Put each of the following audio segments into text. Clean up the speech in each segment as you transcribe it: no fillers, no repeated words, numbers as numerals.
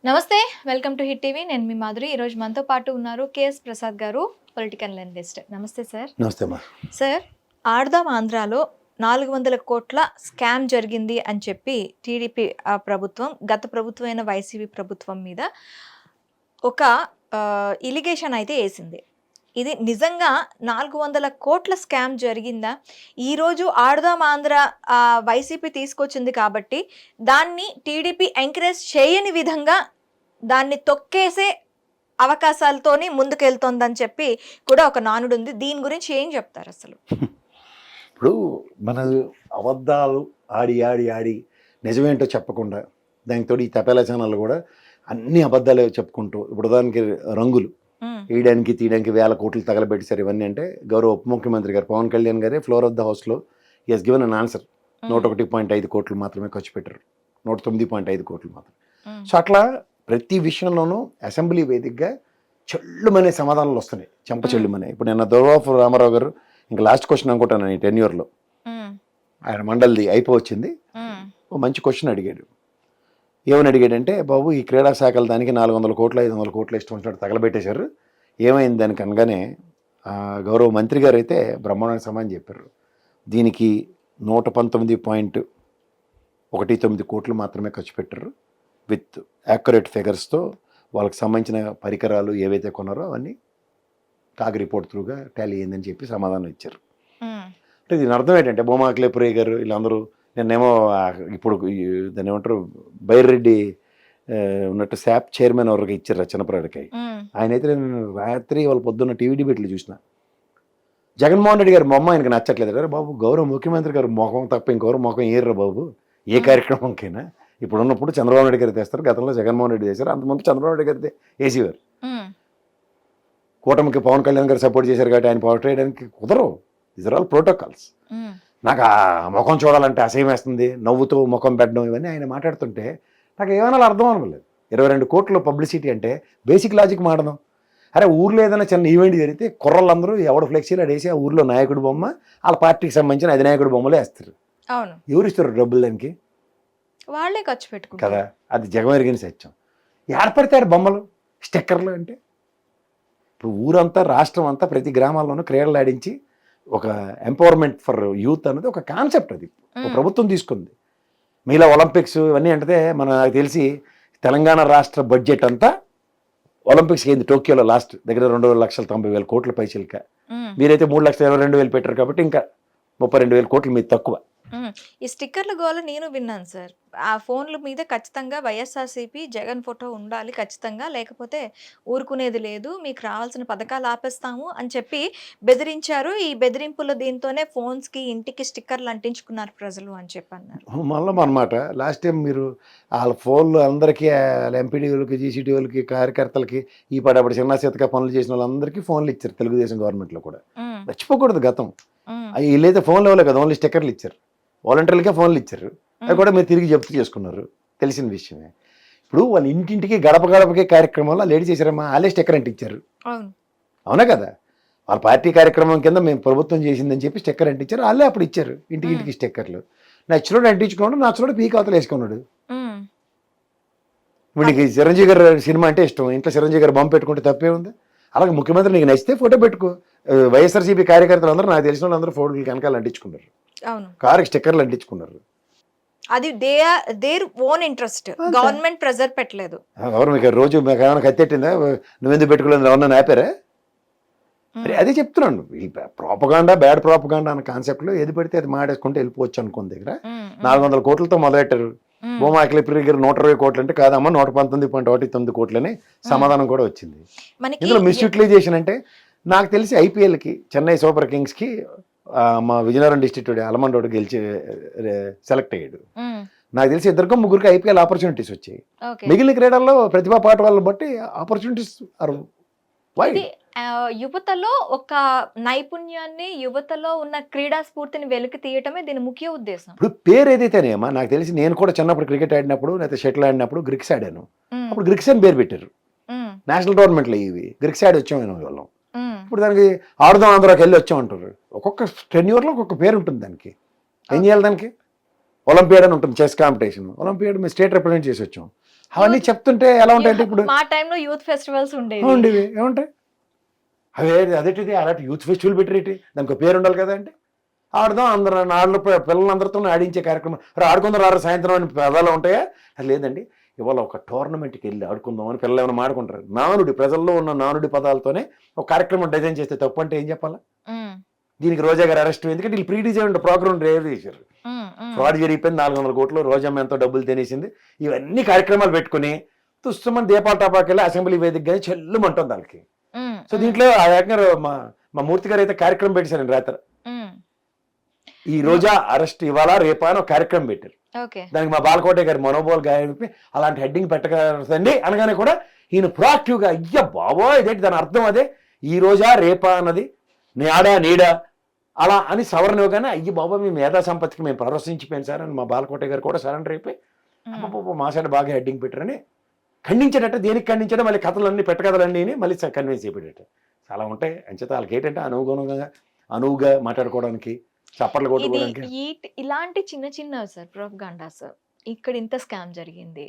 నమస్తే, welcome to hit TV. నేను మీ మాధురి. ఈరోజు మనతో పాటు ఉన్నారు కేఎస్ ప్రసాద్ గారు, పొలిటికల్ అనలిస్ట్. నమస్తే సార్. నమస్తే అమ్మా. సార్, ఆడదాం ఆంధ్రాలో 400 కోట్ల స్కామ్ జరిగింది అని చెప్పి టీడీపీ ప్రభుత్వం, గత ప్రభుత్వమైన వైసీపీ ప్రభుత్వం మీద ఒక ఇలిగేషన్ అయితే వేసింది. ఇది నిజంగా 400 కోట్ల స్కామ్ జరిగిందా? ఈరోజు ఆడదాం ఆంధ్ర వైసీపీ తీసుకొచ్చింది కాబట్టి దాన్ని టీడీపీ ఎంకరేజ్ చేయని విధంగా దాన్ని తొక్కేసే అవకాశాలతోని ముందుకెళ్తోందని చెప్పి కూడా ఒక నానుడు ఉంది. దీని గురించి ఏం చెప్తారు అసలు? ఇప్పుడు మన అబద్ధాలు ఆడి ఆడి ఆడి నిజమేంటో చెప్పకుండా, దానితో ఈ తపేలా ఛానళ్ళు కూడా అన్ని అబద్ధాలే చెప్పుకుంటూ, ఇప్పుడు దానికి రంగులు వేయడానికి తీయడానికి 1000 కోట్లు తగలబెట్టేశారు. ఇవన్నీ అంటే గౌరవ ఉప ముఖ్యమంత్రి గారు పవన్ కళ్యాణ్ గారే ఫ్లోర్ ఆఫ్ ద హౌస్లో హస్ గివెన్ అన్ ఆన్సర్. 101.5 కోట్లు మాత్రమే ఖర్చు పెట్టారు, 109.5 కోట్లు మాత్రం. సో అట్లా ప్రతి విషయంలోనూ అసెంబ్లీ వేదికగా చెల్లుమనే సమాధానాలు వస్తున్నాయి, చెంప చెల్లుమనే. ఇప్పుడు నేను దొరవాపు రామారావు గారు ఇంకా లాస్ట్ క్వశ్చన్ అనుకుంటాను ఈ టెన్యూర్లో, ఆయన మండలిది అయిపోవచ్చింది, ఓ మంచి క్వశ్చన్ అడిగాడు. ఏమని అడిగాడంటే, బాబు ఈ క్రీడా శాఖల దానికి 400 కోట్లు 500 కోట్లు ఇష్టం వచ్చినట్టు తగలబెట్టేశారు, ఏమైంది దానికి అనగానే గౌరవ మంత్రి గారు అయితే బ్రహ్మాండమైన సమాధానం చెప్పారు. దీనికి 119.19 కోట్లు మాత్రమే ఖర్చు పెట్టారు, విత్ యాక్యురేట్ ఫిగర్స్తో వాళ్ళకి సంబంధించిన పరికరాలు ఏవైతే కొన్నారో అవన్నీ కాగ్ రిపోర్ట్ త్రూగా టాలీ అయ్యిందని చెప్పి సమాధానం ఇచ్చారు. అంటే దీని అర్థం ఏంటంటే, భూమా అఖిలేపురయ్య గారు వీళ్ళందరూ, నిన్నేమో ఇప్పుడు దాన్ని ఏమంటారు బైరెడ్డి ఉన్నట్టు శాప్ చైర్మన్ ఎవరికి ఇచ్చారు చిన్నపరాడికి, ఆయన అయితే నేను రాత్రి వాళ్ళ పొద్దున్న టీవీ డిబేట్లు చూసిన. జగన్మోహన్ రెడ్డి గారు మొమ్మ ఆయనకి నచ్చట్లేదు కదా బాబు, గౌరవ ముఖ్యమంత్రి గారు మొఖం తప్ప ఇంకెవరు మొఖం ఏర్రా బాబు ఏ కార్యక్రమంకైనా. ఇప్పుడు ఉన్నప్పుడు చంద్రబాబు నాయుడు గారు తెస్తారు, గతంలో జగన్మోహన్ రెడ్డి చేశారు, అంతకుముందు చంద్రబాబు నాయుడు గారి వేసేవారు. కూటమికి పవన్ కళ్యాణ్ గారు సపోర్ట్ చేశారు కాబట్టి ఆయన పవర్ చేయడానికి కుదరవు. These are all protocols. నాకు ఆ ముఖం చూడాలంటే అసహ్యం వేస్తుంది, నవ్వుతూ ముఖం పెట్టడం, ఇవన్నీ ఆయన మాట్లాడుతుంటే నాకు ఏమైనా అర్థం అవ్వలేదు. 22 కోట్ల పబ్లిసిటీ అంటే బేసిక్ లాజిక్ మాడదాం. అరే ఊర్లో ఏదైనా చిన్న ఈవెంట్ జరిగితే కుర్రలందరూ ఎవడు ఫ్లెక్సీలు అడేసి ఆ ఊర్లో నాయకుడి బొమ్మ, వాళ్ళ పార్టీకి సంబంధించిన అధినాయకుడి బొమ్మలే వేస్తారు. అవును, ఎవరు ఇస్తారు డబ్బులు దానికి? వాళ్ళే ఖర్చు పెట్టుకుంటారు కదా. అది జగమెరిగిన సత్యం. ఏర్పడతారు బొమ్మలు స్టిక్కర్లు అంటే. ఇప్పుడు ఊరంతా రాష్ట్రం అంతా ప్రతి గ్రామాల్లోనూ క్రీడలు ఆడించి ఒక ఎంపవర్మెంట్ ఫర్ యూత్ అనేది ఒక కాన్సెప్ట్, అది ఒక ప్రభుత్వం తీసుకుంది. మీలా ఒలింపిక్స్ ఇవన్నీ అంటే నాకు తెలిసి తెలంగాణ రాష్ట్ర బడ్జెట్ అంతా ఒలింపిక్స్కి అయింది టోక్యోలో లాస్ట్ దగ్గర 2,90,000 కోట్ల పైసలక. మీరైతే 3,22,000 పెట్టారు కాబట్టి ఇంకా 32,000 కోట్లు మీరు తక్కువ. ఈ స్టిక్కర్ల గోల నేను విన్నాను సార్. ఆ ఫోన్ల మీద ఖచ్చితంగా వైఎస్ఆర్సీపీ జగన్ ఫోటో ఉండాలి ఖచ్చితంగా, లేకపోతే ఊరుకునేది లేదు, మీకు రావాల్సిన పథకాలు ఆపేస్తాము అని చెప్పి బెదిరించారు. ఈ బెదిరింపుల దీంతోనే ఫోన్స్కి ఇంటికి స్టిక్కర్లు అంటించుకున్నారు ప్రజలు అని చెప్పి అన్నారు. మళ్ళీ అనమాట లాస్ట్ టైం మీరు వాళ్ళ ఫోన్లు అందరికీ, వాళ్ళ ఎంపీడీ వాళ్ళకి, జీసీటీ వాళ్ళకి, కార్యకర్తలకి, ఈ పడబడి చిన్న చేతగా పనులు చేసిన వాళ్ళందరికీ ఫోన్లు ఇచ్చారు తెలుగుదేశం గవర్నమెంట్లో కూడా. మర్చిపోకూడదు గతం. వీళ్ళైతే ఫోన్లు ఇవ్వలేదు కదా, ఓన్లీ స్టిక్కర్లు ఇచ్చారు, వాలంటీర్లకే ఫోన్లు ఇచ్చారు, అవి కూడా మీరు తిరిగి జప్తు చేసుకున్నారు, తెలిసిన విషయమే. ఇప్పుడు వాళ్ళ ఇంటింటికి గడప గడపకే కార్యక్రమంలో లేడీ చేశారమ్మా, వాళ్ళే స్టిక్కర్ అంటించారు. అవునా కదా, వాళ్ళ పార్టీ కార్యక్రమం కింద మేము ప్రభుత్వం చేసిందని చెప్పి స్టిక్కర్ అంటించారు, వాళ్ళే అప్పుడు ఇచ్చారు ఇంటికి స్టిక్కర్లు. నచ్చినోడు అంటించుకున్నాడు, నచ్చినోడు పీక అవతలు వేసుకున్నాడు. వీడికి చిరంజీవి గారు సినిమా అంటే ఇష్టం, ఇంట్లో చిరంజీవి గారు బొమ్మ పెట్టుకుంటే తప్పే ఉంది. అలాగే ముఖ్యమంత్రి నీకు నచ్చితే ఫోటో పెట్టుకో. వైఎస్ఆర్సీపీ కార్యకర్తలు అందరూ, నాకు తెలిసిన వాళ్ళందరూ ఫోటోలు వెనకాల అంటించుకున్నారు, కారుకి స్టిక్కర్లు అంటించుకున్నారు. అది their own interest, government pressure పెట్టలేదు. ఎవరు మీకు రోజు మీకు ఏమైనా కత్తెట్టిందా, నువ్వెందుకు పెట్టుకోలేదు, ఎవరన్నా ఆపారా? అదే చెప్తున్నాను, ఈ ప్రోపగాండా, బ్యాడ్ ప్రోపగాండా అన్న కాన్సెప్ట్లో ఏది పడితే అది మాడేసుకుంటే వెళ్ళిపోవచ్చు అనుకున్న దగ్గర 400 కోట్లతో మొదలెట్టారు. భూమా అఖిలేపురయ్య గారు 120 కోట్లు అంటే కాదమ్మా 119.19 కోట్లని సమాధానం కూడా వచ్చింది. ఇందులో మిస్యూటిలైజేషన్ అంటే నాకు తెలిసి ఐపీఎల్కి చెన్నై సూపర్ కింగ్స్కి మా విజయనగరం డిస్ట్రిక్ట్ అలమండ్ రోడ్ గెలిచి సెలెక్ట్ అయ్యాడు. నాకు తెలిసి 2-3 ఐపీఎల్ ఆపర్చునిటీస్ వచ్చాయి. మిగిలిన క్రీడల్లో ప్రతిభా పాట వాళ్ళని బట్టి ఆపర్చునిటీస్ ఆర్ వైడ్. యువతలో ఒక నైపుణ్యాన్ని, యువతలో ఉన్న క్రీడా స్ఫూర్తిని వెలికి తీయటమే దీని ముఖ్య ఉద్దేశం. ఇప్పుడు పేరు ఏదైతేనేమా, నాకు తెలిసి నేను కూడా చిన్నప్పుడు క్రికెట్ ఆడినప్పుడు, లేకపోతే షటిల్ ఆడినప్పుడు గ్రిక్స్ ఆడాను. అప్పుడు గ్రిక్స్ అని పేరు పెట్టారు నేషనల్ టోర్నమెంట్లో. ఇవి గ్రిక్స్ ఆడి వచ్చాము వాళ్ళం. ఇప్పుడు దానికి ఆడుదాం ఆంధ్రాకి వెళ్ళి వచ్చామంటారు. ఒక్కొక్క టెన్యూర్లో ఒక్కొక్క పేరు ఉంటుంది దానికి. ఏం చేయాలి దానికి? ఒలింపియాడ్ అని ఉంటుంది, చెస్ కాంపిటీషన్. ఒలింపియాడ్ మేము స్టేట్ రిప్రజెంట్ చేసి వచ్చాం. అవన్నీ చెప్తుంటే ఎలా ఉంటాయంటే ఇప్పుడు మా టైంలో యూత్ ఫెస్టివల్స్ ఉండేవి. ఉండేవి ఏముంటాయి అవే అదేంటిది అలాంటి యూత్ ఫెస్టివల్ పెట్టరేటి దానికి పేరు ఉండాలి కదా అంటే ఆడదాం అందరూ ఆడలు పిల్లలందరితో ఆడించే కార్యక్రమం ఆడుకుందరు ఆరు సాయంత్రం అని పదాలు ఉంటాయా అది లేదండి. ఇవాళ ఒక టోర్నమెంట్కి వెళ్ళి ఆడుకుందాం అని పిల్లలు ఏమైనా మాడుకుంటారు. నానుడి ప్రజల్లో ఉన్న నానుడి పదాలతోనే ఒక కార్యక్రమం డిజైన్ చేస్తే తప్పు అంటే ఏం చెప్పాలా? దీనికి రోజా గారు అరెస్ట్ ఎందుకంటే వీళ్ళు ప్రీ డిజైన్ ప్రోగ్రామ్ రేవ్ చేశారు. ఫ్రాడ్ జరిగిపోయింది 400 కోట్లు రోజమ్మ ఎంతో డబ్బులు తినేసింది. ఇవన్నీ కార్యక్రమాలు పెట్టుకుని తుస్తమని దీపాల టపాకెళ్ళి అసెంబ్లీ వేదిక కానీ చెల్లుమంటుంది వాళ్ళకి. సో దీంట్లో ఆ ఏకంగా మా మూర్తి గారు అయితే కార్యక్రమం పెట్టారు రాత్రి. ఈ రోజా అరెస్ట్ ఇవాళ రేపా అని ఒక కార్యక్రమం పెట్టారు. దానికి మా బాలకోట గారి మనోబోల్ గారి అలాంటి హెడ్డింగ్ పెట్టకండి అనగానే కూడా ఈయన ప్రొయాక్టివ్గా అయ్యా బాబో ఇదేంటి దాని అర్థం అదే ఈ రోజా రేపా అన్నది నాడా నీడా అలా అని సవరణ ఇవ్వగానే అయ్యి బాబా మీ మేధా సంపత్తికి మేము ప్రదర్శించిపోయాను సార్ అని మా బాలకోట గారు కూడా సరెండర్ అయిపోయి అబ్బా మా సైడ్ బాగా హెడ్డింగ్ పెట్టారని ఖండించేటట్టు. దేనికి ఖండించడం మళ్ళీ కథలన్నీ పెట్టకథలన్నీ మళ్ళీ కన్విన్స్ అయిపోయేటట్టు చాలా ఉంటాయి. అంచేత వాళ్ళకి ఏంటంటే అనువుగా మాట్లాడుకోవడానికి చప్పట్లు కొట్టుకోవడానికి ఇలాంటి చిన్న చిన్న సార్ ప్రొపగాండాస్ ఇక్కడ ఇంత స్కామ్ జరిగింది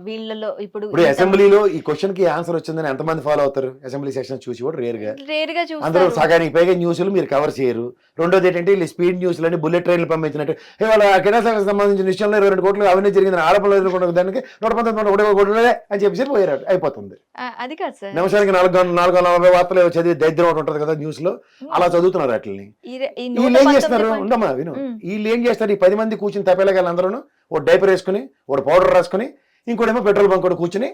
వీళ్ళలో ఇప్పుడు అసెంబ్లీలో ఈ క్వశ్చన్ కి ఆన్సర్ వచ్చిందని ఎంతమంది ఫాలో అవుతారు? అసెంబ్లీ సెక్షన్ చూసి కూడా రేర్ గా అందరూ సగానికి పైగా న్యూస్లు మీరు కవర్ చేయరు. రెండోది ఏంటంటే వీళ్ళు స్పీడ్ న్యూస్లు అని బుల్లెట్ ట్రైన్లు పంపించినట్టు ఇవాళ కిరాసాకు సంబంధించిన విషయంలో 22 కోట్లు అవినీతి జరిగింది ఆడపల్లి ఎదుర్కొన్న దానికి 119 కోట్లు అని చెప్పేసి పోయారు అయిపోతుంది. అది కాదు సార్ నిమిషానికి 440 వార్తలు చదివి దరిద్రం ఒకటి ఉంటుంది కదా న్యూస్ లో అలా చదువుతున్నారు. వాటిని వీళ్ళు ఏం చేస్తున్నారు ఉండమ్మా విను వీళ్ళు ఏం చేస్తారు? ఈ 10 మంది కూర్చుని తప్పేలాగా అందరూ ఓ డైపర్ వేసుకుని ఓ పౌడర్ రాసుకుని ఇంకోటేమో పెట్రోల్ బంక్ కూడా కూర్చుని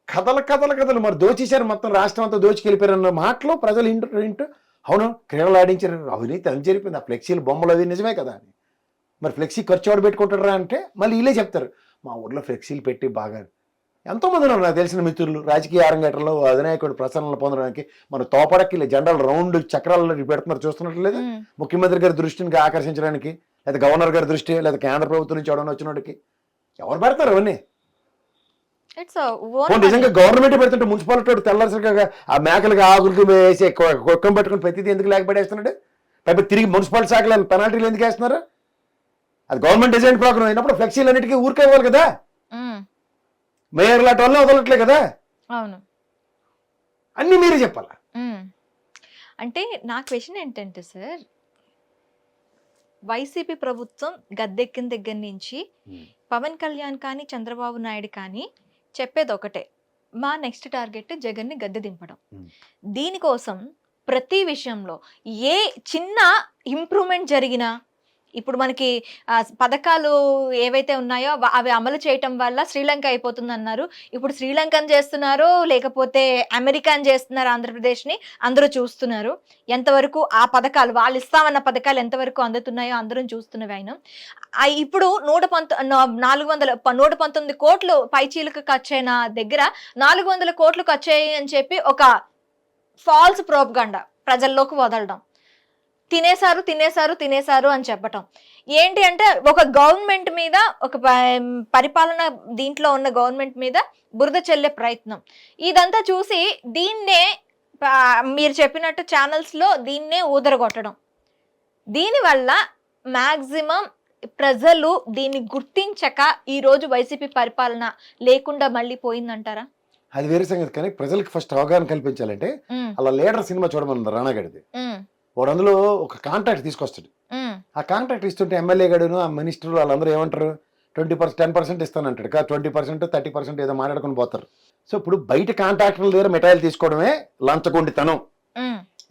కథలు మరి దోచేశారు మొత్తం రాష్ట్రం అంతా దోచుకెళ్ళిపోయారన్న మాటలో ప్రజలు ఇంటూ అవును క్రీడలు ఆడించారు అవినీతి అని జరిపింది ఆ ఫ్లెక్సీలు బొమ్మలు అవి నిజమే కదా అని. మరి ఫ్లెక్సీ ఖర్చు ఎవడు పెట్టుకుంటారా అంటే మళ్ళీ వీళ్ళే చెప్తారు మా ఊర్లో ఫ్లెక్సీలు పెట్టి బాగా ఎంతోమంది ఉన్నారు నాకు తెలిసిన మిత్రులు రాజకీయ అరంగేటంలో అధినాయకుడు ప్రసన్నలు పొందడానికి మన తోపడకి జెండాలు రౌండ్ చక్రాలు పెడుతున్నారు చూస్తున్నట్లు లేదా? ముఖ్యమంత్రి గారి దృష్టిని ఆకర్షించడానికి లేదా గవర్నర్ గారి దృష్టి లేదా కేంద్ర ప్రభుత్వం నుంచి ఎవడన్నా వచ్చినోడికి ఎవరు పెడతారు అవన్నీ? నిజంగా గవర్నమెంట్ పెడుతుంటే మున్సిపాలిటీ తెల్లసరిగా ఆ మేకలుగా ఆకులకి వేసి కుక్కం పెట్టుకుని ప్రతిదీ ఎందుకు లేకపోయేస్తున్నాడు? పైపు తిరిగి మున్సిపాలిటీ శాఖలు పెనాల్టీలు ఎందుకు వేస్తున్నారు? అది గవర్నమెంట్ డిజైన్ ప్రోగ్రామ్ అయినప్పుడు ఫ్లెక్సీలు అన్నిటికీ ఊరికే ఇవ్వాలి కదా. మేయర్ లాంటి వల్ల వదలట్లే కదా. అవును అన్ని మీరే చెప్పాలా? అంటే నా క్వశ్చన్ ఏంటంటే సార్ వైసీపీ ప్రభుత్వం గద్దెక్కిన దగ్గర నుంచి పవన్ కళ్యాణ్ కానీ చంద్రబాబు నాయుడు కానీ చెప్పేది ఒకటే మా నెక్స్ట్ టార్గెట్ జగన్ని గద్దె దింపడం. దీనికోసం ప్రతి విషయంలో ఏ చిన్న ఇంప్రూవ్మెంట్ జరిగినా ఇప్పుడు మనకి పథకాలు ఏవైతే ఉన్నాయో అవి అమలు చేయటం వల్ల శ్రీలంక అయిపోతుంది అన్నారు. ఇప్పుడు శ్రీలంకని చేస్తున్నారు లేకపోతే అమెరికాని చేస్తున్నారు ఆంధ్రప్రదేశ్ని అందరూ చూస్తున్నారు. ఎంతవరకు ఆ పథకాలు వాళ్ళు ఇస్తామన్న పథకాలు ఎంతవరకు అందుతున్నాయో అందరం చూస్తున్నవి. అయినా ఇప్పుడు 119 కోట్లు పైచీలకు ఖర్చయిన దగ్గర 400 కోట్లు ఖర్చయ్యాయి అని చెప్పి ఒక ఫాల్స్ ప్రోపగాండా ప్రజల్లోకి వదలడం. తినేశారు అని చెప్పటం ఏంటి అంటే ఒక గవర్నమెంట్ మీద ఒక పరిపాలన దీంట్లో ఉన్న గవర్నమెంట్ మీద బురద చెల్లే ప్రయత్నం. ఇదంతా చూసి దీన్నే మీరు చెప్పినట్టు ఛానల్స్లో దీన్నే ఊదరగొట్టడం. దీనివల్ల మ్యాక్సిమం ప్రజలు దీన్ని గుర్తించక ఈరోజు వైసీపీ పరిపాలన లేకుండా మళ్ళీ పోయిందంటారా? అది వేరే సంగతి. కానీ ప్రజలకు ఫస్ట్ అవగాహన కల్పించాలంటే అలా లీడర్ సినిమా చూడమన్నారు రాణాగడిది. వాడు అందులో ఒక కాంట్రాక్ట్ తీసుకొస్తాడు. ఆ కాంట్రాక్ట్ ఇస్తుంటే ఎమ్మెల్యే గడును ఆ మినిస్టర్ వాళ్ళందరూ ఏమంటారు 10% ఇస్తానంటాడు. 20% 30% ఏదో మాట్లాడుకుని పోతారు. సో ఇప్పుడు బయట కాంట్రాక్టర్ల దగ్గర మిఠాయిలు తీసుకోవడమే లంచగొండితనం.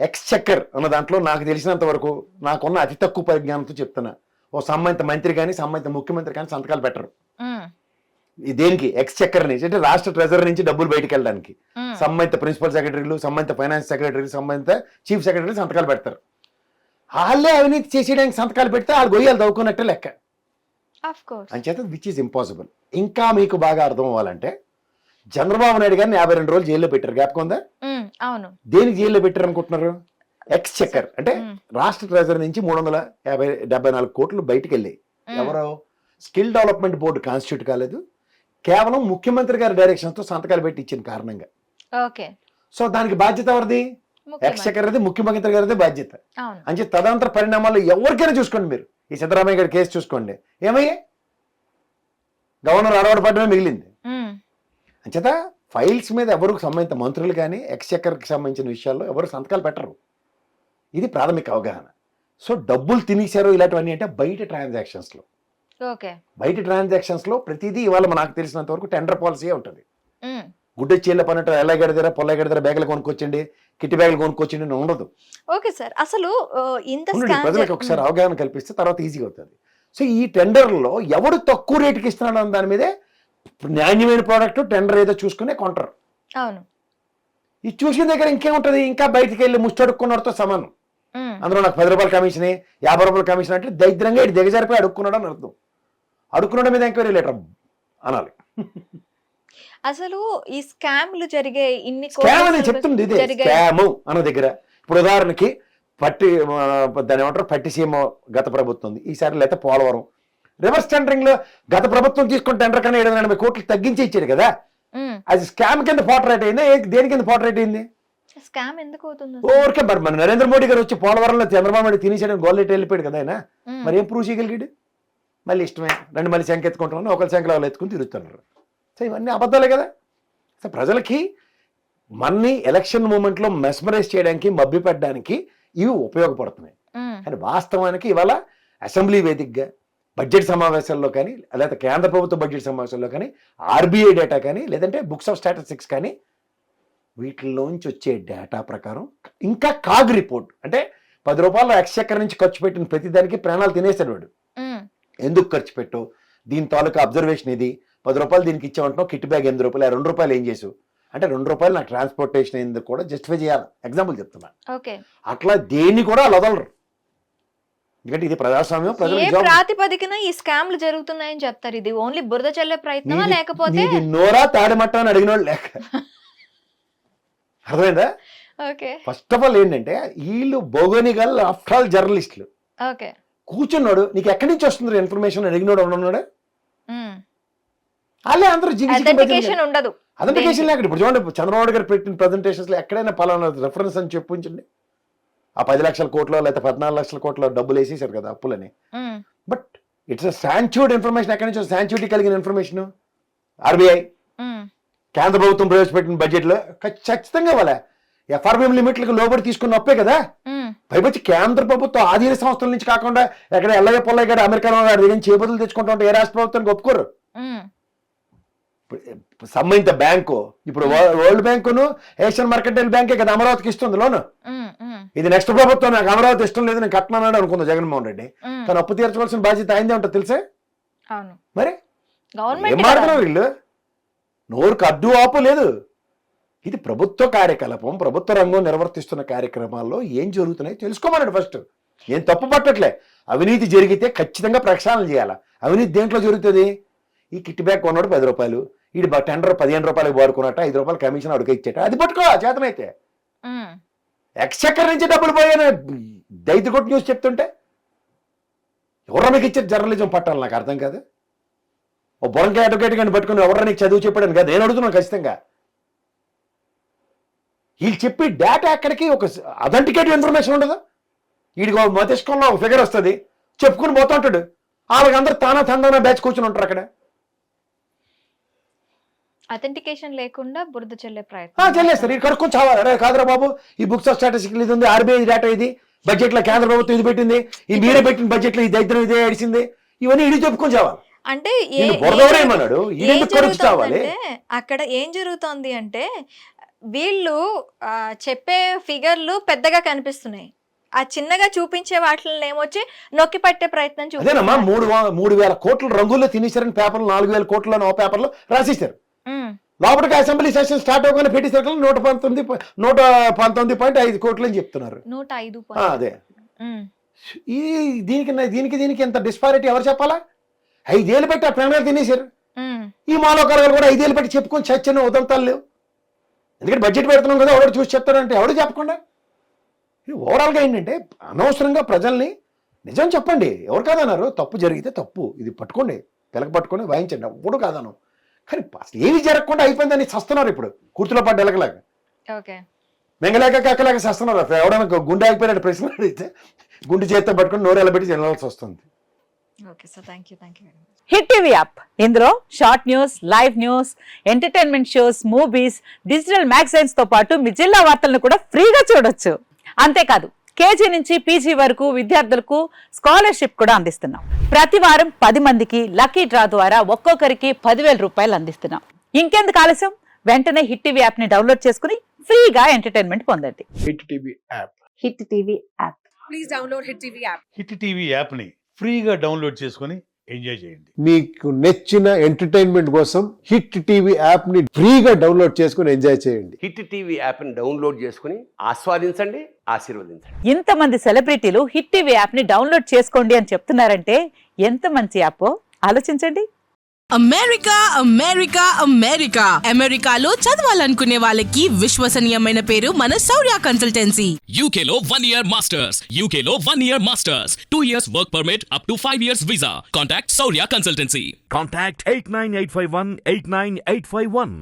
ఎక్స్చెక్కర్ అన్న దాంట్లో నాకు తెలిసినంత వరకు నాకున్న అతి తక్కువ పరిజ్ఞానంతో చెప్తున్నా ఓ సంబంధిత మంత్రి కానీ సంబంధిత ముఖ్యమంత్రి కానీ సంతకాలు పెట్టరు. దేనికి? ఎక్స్చెక్కర్ నుంచి అంటే రాష్ట్ర ట్రెజరీ నుంచి డబ్బులు బయటకు వెళ్ళడానికి సంబంధిత ప్రిన్సిపల్ సెక్రటరీలు సంబంధిత ఫైనాన్స్ సెక్రటరీలు సంబంధిత చీఫ్ సెక్రటరీలు సంతకాలు పెడతారు. వాళ్ళే అవినీతి చేసేయడానికి సంతకాలు పెడితే వాళ్ళు గొయ్యాలు తవ్వుకున్నట్టే లెక్క. అంచేత విచ్ ఈజ్ ఇంపాసిబుల్. ఇంకా మీకు బాగా అర్థం అవ్వాలంటే చంద్రబాబు నాయుడు గారిని 52 రోజులు జైల్లో పెట్టారు. జ్ఞాపకం ఉందా? దేనికి జైల్లో పెట్టారు అనుకుంటున్నారు? ఎక్స్చెక్కర్ అంటే రాష్ట్ర ట్రెజరీ నుంచి 374 కోట్లు బయటకు వెళ్ళాయి. ఎవరో స్కిల్ డెవలప్మెంట్ బోర్డు కాన్స్టిట్యూట్ కాలేదు, కేవలం ముఖ్యమంత్రి గారి డైరెక్షన్ తో సంతకాలు పెట్టి ఇచ్చిన కారణంగా. సో దానికి బాధ్యత ఎవరిది? ఎక్స్చెక్కర్ అది ముఖ్యమంత్రి గారిదే బాధ్యత. అంటే తదనంతర పరిణామాలు ఎవరికైనా చూసుకోండి. మీరు ఈ సిద్ధరామయ్య గారి కేసు చూసుకోండి, ఏమయ్యే గవర్నర్ అడవడపడమే మిగిలింది. ఉమ్, అంచేత ఫైల్స్ మీద ఎవరికి సంబంధించిన మంత్రులు కానీ ఎక్స్చెక్కర్కి సంబంధించిన విషయాల్లో ఎవరు సంతకాలు పెట్టరు. ఇది ప్రాథమిక అవగాహన. సో డబ్బులు తినేశారు ఇలాంటివన్నీ అంటే బయట ట్రాన్సాక్షన్స్లో ప్రతిదీ ఇవాళ నాకు తెలిసినంత వరకు టెండర్ పాలసీ ఉంటుంది. ఉమ్, గుడ్డ చీళ్ళ పన్నట్టు ఎలా గడిదారా పొల్ల గడిదారా బ్యాగులు కొనుక్కొచ్చండి, కిట్టి బ్యాగులు కొనుక్కొచ్చండి అని ఉండదు. Okay sir. అసలు ఇంత ఉండండి, స్కామ్ ప్రజలకు ఒకసారి అవగాహన కల్పిస్తే తర్వాత ఈజీగా అవుతుంది. సో ఈ టెండర్లో ఎవడు తక్కువ రేటుకి ఇస్తున్నాడు అన్న దాని మీదే నాణ్యమైన ప్రోడక్ట్ టెండర్ ఏదో చూసుకునే కొంటారు. అవును. ఇది చూసిన దగ్గర ఇంకేముంటుంది, ఇంకా బయటికి వెళ్ళి ముష్టడుక్కున్నతో సమానం. ఉమ్, అందులో నాకు 10 రూపాయల కమిషన్ 50 రూపాయల కమిషన్ అంటే దరిద్రంగా ఇటు దిగజారిపోయి అడుక్కున్నాడు అని అర్థం. అడుక్కున్నాడు మీద ఎంక్వైరీ లెటర్ అనాలి. అసలు ఈ స్కామ్లు జరిగే ఇన్ని స్కామ్ అని చెప్తుంది ఇదే స్కామ్ అన్న దగ్గర. ఇప్పుడు ఉదాహరణకి దాని ఏమంటారు పట్టిసీమ గత ప్రభుత్వం ఉంది, ఈసారి లేకపోతే పోలవరం రివర్స్ టెండరింగ్ లో గత ప్రభుత్వం తీసుకున్న టెండర్ కన్నా 780 కోట్లు తగ్గించి ఇచ్చాడు కదా, అది స్కామ్ కింద పోర్ట్రేట్ అయిందా, దేని కింద పోర్ట్రేట్ అయింది? స్కామ్ ఎందుకు అవుతుంది? ఓరికే మరి మన నరేంద్ర మోడీ గారు వచ్చి పోలవరంలో చంద్రబాబు నాయుడు తినేసాడు గోల్లెట్ వెళ్ళిపోయాడు కదా ఆయన, మరి ఏం ప్రూవ్ చేయగలిగాడు? మళ్ళీ ఇష్టమే రెండు మళ్ళీ శంఖ ఎత్తుకుంటున్నాను, ఒకరి శంఖలో వాళ్ళు ఎత్తుకుని తిరుగుతున్నారు. సో ఇవన్నీ అబద్ధాలే కదా. సో ప్రజలకి మన్ని ఎలక్షన్ మూమెంట్లో మెస్మరైజ్ చేయడానికి మభ్యపెట్టడానికి ఇవి ఉపయోగపడుతున్నాయి. కానీ వాస్తవానికి ఇవాళ అసెంబ్లీ వేదికగా బడ్జెట్ సమావేశాల్లో కానీ లేదా కేంద్ర ప్రభుత్వ బడ్జెట్ సమావేశాల్లో కానీ ఆర్బీఐ డేటా కానీ లేదంటే బుక్స్ ఆఫ్ స్టాటిస్టిక్స్ కానీ వీటిలోంచి వచ్చే డేటా ప్రకారం ఇంకా కాగ్ రిపోర్ట్ అంటే 10 రూపాయలు ఎక్స్చెక్కర్ నుంచి ఖర్చు పెట్టిన ప్రతిదానికి ప్రాణాలు తినేస్తాడు వాడు. ఎందుకు ఖర్చు పెట్టు, దీని తాలూకా అబ్జర్వేషన్ ఇది, 10 రూపాయలు దీనికి ఇచ్చామంటున్నావు, కిట్ బ్యాగ్ 8 రూపాయలు, 2 రూపాయలు ఏం చేసు అంటే 2 రూపాయలు నాకు ట్రాన్స్పోర్టేషన్ అయింది కూడా జస్టిఫై చేయాలి. ఎగ్జాంపుల్ చెప్తున్నా. అట్లా దేన్ని కూడా అలా వదలరు, ఎందుకంటే ఇది ప్రజాస్వామ్యం. ప్రజలు ప్రాతిపదికన ఈ స్కామ్లు జరుగుతున్నాయని చెప్తారు. ఇది ఓన్లీ బురద చల్లే ప్రయత్నమా లేకపోతే నోరా తాడమట్ట అని అడిగిన వాళ్ళు లేక అర్థమైందా? ఫస్ట్ ఆఫ్ ఆల్ ఏంటంటే వీళ్ళు బోగోనిగల్ ఆఫ్టర్ ఆల్ జర్నలిస్టులు. కూర్చున్నాడు నీకు ఎక్కడి నుంచి వస్తుంది ఇన్ఫర్మేషన్ అడిగినోడు ఉన్నాడు, వాళ్ళే అందరూ ఉండదు అథెంటికేషన్ లేక. ఇప్పుడు చూడండి చంద్రబాబు గారు పెట్టిన ప్రెజెంటేషన్స్ లో ఎక్కడైనా పలానా రెఫరెన్స్ అని చెప్పుంచండి. ఆ 10 లక్షల కోట్లు లేకపోతే 14 లక్షల కోట్ల డబ్బులు వేసేసారు కదా అప్పులని. But it's sanctioned information. ఎక్కడి నుంచి శాంచ్యూటీ కలిగిన ఇన్ఫర్మేషన్? ఆర్బీఐ కేంద్ర ప్రభుత్వం ప్రవేశపెట్టిన బడ్జెట్ లో ఖచ్చితంగా వాళ్ళ ఎఫ్ఆర్బిఎం లిమిట్లకు లోబడి తీసుకున్న అప్పే కదా. పైపచ్చి కేంద్ర ప్రభుత్వం ఆధీన సంస్థల నుంచి కాకుండా ఎక్కడ ఎల్లయ్య పొల్లయ్య గారు అమెరికా గారి దగ్గర నుంచి చేపదులు తెచ్చుకుంటా ఉంటే ఏ రాష్ట్ర ప్రభుత్వానికి ఒప్పుకోరు. సంబంధిత బ్యాంకు ఇప్పుడు వరల్డ్ బ్యాంకును ఏషియన్ మార్కెంటైల్ బ్యాంకే కదా అమరావతికి ఇస్తుంది లోను. ఇది నెక్స్ట్ ప్రభుత్వం నాకు అమరావతి ఇష్టం లేదు నేను కట్టనన్నాడు అనుకుందా జగన్మోహన్ రెడ్డి, కానీ అప్పు తీర్చవలసిన బాధ్యత అయిందే ఉంటుంది తెలుసే. మరి ఏం మాడుతున్నారు వీళ్ళు? నోరుకు అడ్డు ఆపు లేదు. ఇది ప్రభుత్వ కార్యకలాపం, ప్రభుత్వ రంగం నిర్వర్తిస్తున్న కార్యక్రమాల్లో ఏం జరుగుతున్నాయో తెలుసుకోమన్నాడు ఫస్ట్. ఏం తప్పు పట్టట్లే. అవినీతి జరిగితే ఖచ్చితంగా ప్రక్షాళన చేయాలి. అవినీతి దేంట్లో జరుగుతుంది? ఈ కిట్ బ్యాగ్ కొన్నాడు 10 రూపాయలు, ఈ టెండర్ 15 రూపాయలకు వాడుకున్నట్ట, 5 రూపాయలు కమిషన్ అడుగు ఇచ్చేట, అది పట్టుకో చేతనైతే. ఎక్స్చెక్కర్ నుంచి డబ్బులు పోయాను దైత కొట్టి న్యూస్ చెప్తుంటే ఎవరు మీకు ఇచ్చే జర్నలిజం పట్టాలి నాకు అర్థం కాదు. ఓ బొరంకాయ అడ్వకేట్ కానీ పట్టుకుని ఎవరు నీకు చదువు చెప్పాడని కాదు నేను అడుగుతున్నాను. ఖచ్చితంగా వీళ్ళు చెప్పి డేటా ఎక్కడికి ఒక అథెంటికేటివ్ ఇన్ఫర్మేషన్ ఉండదు. వీడికి మతిష్కంలో ఒక ఫిగర్ వస్తుంది చెప్పుకుని పోతూ ఉంటాడు, వాళ్ళకందరూ తానా తందానా బ్యాచ్ కూర్చుని ఉంటారు అక్కడ. అథెంటికేషన్ లేకుండా బురద చల్లే ప్రయత్నం చెల్లేస్తారు. ఇది కనుక్కొని చావాలి కాదురా బాబు, ఈ బుక్స్ ఆఫ్ స్టాటిస్టిక్స్ ఇది ఉంది, ఆర్బీఐ డేటా ఇది, బడ్జెట్ లో కేంద్ర ప్రభుత్వం ఇది పెట్టింది, ఈ మీరే పెట్టిన బడ్జెట్ లో ఈ దరిద్రం ఇదే అడిసింది, ఇవన్నీ ఇది చెప్పుకొని చావాలి. అంటే అక్కడ ఏం జరుగుతోంది అంటే వీళ్ళు చెప్పే ఫిగర్లు పెద్దగా కనిపిస్తున్నాయి, ఆ చిన్నగా చూపించే వాటిని ఏమొచ్చి నొక్కి పట్టే ప్రయత్నం అదేనమ్మా. 3,000 కోట్ల రంగుల్లో తినేసారని పేపర్లు 4,000 కోట్ల పేపర్లో రాసేసారు. లోపలికి అసెంబ్లీ సెషన్ స్టార్ట్ అవ్వగానే పెట్టేసరికి 119.5 కోట్లు అని చెప్తున్నారు. 105. అదే దీనికి ఎంత డిస్పారిటీ ఎవరు చెప్పాలా? 5 ఏళ్ళు పెట్టి ఆ ప్రణాళిక తినేశారు. ఈ మాలోకరాలు కూడా 5 ఏళ్ళు పెట్టి చెప్పుకొని చచ్చిన ఉదంతాలు లేవు. ఎందుకంటే బడ్జెట్ పెడుతున్నాం కదా ఎవరు చూసి చెప్తారంటే ఎవరు చెప్పకుండా. ఓవరాల్గా ఏంటంటే అనవసరంగా ప్రజల్ని నిజం చెప్పండి. ఎవరు కాదన్నారు? తప్పు జరిగితే తప్పు, ఇది పట్టుకోండి, పిలక పట్టుకొని వాయించండి, ఎప్పుడు కాదను. కానీ ఏమి జరగకుండా అయిపోయిందని చస్తున్నారు ఇప్పుడు కూర్చులో పడ్డ ఎలకలాగా, మెంగలేక కక్కలేక చస్తున్నారు. ఎవడైనా గుండె ఆగిపోయినట్టు ప్రశ్న అడిగితే గుండె చేత్తో పట్టుకొని నోరు ఎలబెట్టి తినాల్సి వస్తుంది. Okay sir, thank you very much. Hit TV app, ఇందులో short news, live news, entertainment shows, movies, digital magazines తో పాటు మీ జిల్లా వార్తలను కూడా ఫ్రీగా చూడొచ్చు. అంతేకాదు కేజీ నుంచి పీజీ వరకు విద్యార్థులకు స్కాలర్షిప్ కూడా అందిస్తున్నాం. ప్రతి వారం 10 మందికి లక్కీ డ్రా ద్వారా ఒక్కొక్కరికి 10,000 రూపాయలు అందిస్తున్నాం. ఇంకెందుకు ఆలస్యం, వెంటనే హిట్ టీవీ యాప్ ని డౌన్లోడ్ చేసుకుని ఫ్రీగా ఎంటర్టైన్మెంట్ పొందండి. Hit TV app. Hit TV app. Please download Hit TV app. Hit TV యాప్ని ఫ్రీగా డౌన్లోడ్ చేసుకొని ఎంజాయ్ చేయండి. మీకు నచ్చిన ఎంటర్టైన్మెంట్ కోసం హిట్ టీవీ యాప్ ని ఫ్రీగా డౌన్లోడ్ చేసుకుని ఎంజాయ్ చేయండి. హిట్ టీవీ యాప్ని డౌన్లోడ్ చేసుకుని ఆస్వాదించండి, ఆశీర్వదించండి. ఇంతమంది సెలబ్రిటీలు హిట్ టీవీ యాప్ ని డౌన్లోడ్ చేసుకోండి అని చెప్తున్నారంటే ఎంత మంచి యాప్ ఆలోచించండి. అమెరికా అమెరికా అమెరికా అమెరికాలో చదవాలనుకునే వాళ్ళకి విశ్వసనీయమైన పేరు మన శౌర్య consultancy. UK Law 1 Year Masters. UK Law 1 Year Masters. 2 years work permit up to 5 years visa. Contact Saurya Consultancy. Contact 89851 89851.